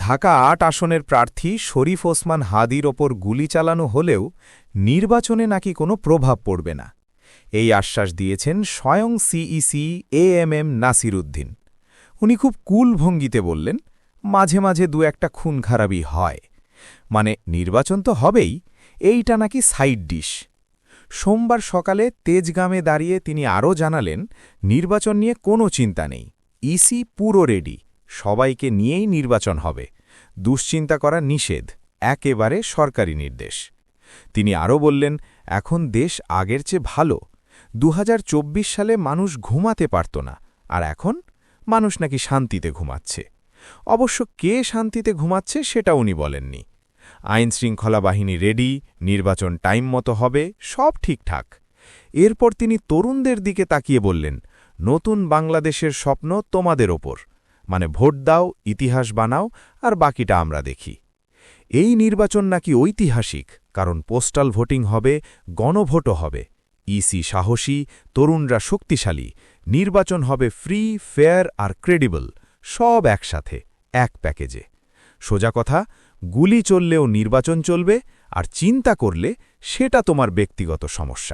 ঢাকা ৮ আসনের প্রার্থী শরীফ ওসমান হাদির ওপর গুলি চালানো হলেও নির্বাচনে নাকি কোনো প্রভাব পড়বে না। এই আশ্বাস দিয়েছেন স্বয়ং সিইসি এএমএম নাসির উদ্দিন। উনি খুব কুল ভঙ্গিতে বললেন, মাঝে মাঝে দু একটা খুন খারাপি হয়, মানে নির্বাচন তো হবেই, এইটা নাকি সাইড ডিশ। সোমবার সকালে তেজগামে দাঁড়িয়ে তিনি আরও জানালেন, নির্বাচন নিয়ে কোনো চিন্তা নেই, ইসি পুরো রেডি, সবাইকে নিয়েই নির্বাচন হবে, দুশ্চিন্তা করা নিষেধ, একেবারে সরকারি নির্দেশ। তিনি আরও বললেন, এখন দেশ আগের চেয়ে ভালো। ২০২৪ সালে মানুষ ঘুমাতে পারত না, আর এখন মানুষ নাকি শান্তিতে ঘুমাচ্ছে। অবশ্য কে শান্তিতে ঘুমাচ্ছে সেটা উনি বলেননি। আইনশৃঙ্খলা বাহিনী রেডি, নির্বাচন টাইম মতো হবে, সব ঠিকঠাক। এরপর তিনি তরুণদের দিকে তাকিয়ে বললেন, নতুন বাংলাদেশের স্বপ্ন তোমাদের ওপর, মানে ভোট দাও, ইতিহাস বানাও, আর বাকিটা আমরা দেখি। এই নির্বাচন নাকি ঐতিহাসিক, কারণ পোস্টাল ভোটিং হবে, গণভোটও হবে, ইসি সাহসী, তরুণরা শক্তিশালী, নির্বাচন হবে ফ্রি, ফেয়ার আর ক্রেডিবল, সব একসাথে, এক প্যাকেজে। সোজা কথা, গুলি চললেও নির্বাচন চলবে, আর চিন্তা করলে সেটা তোমার ব্যক্তিগত সমস্যা।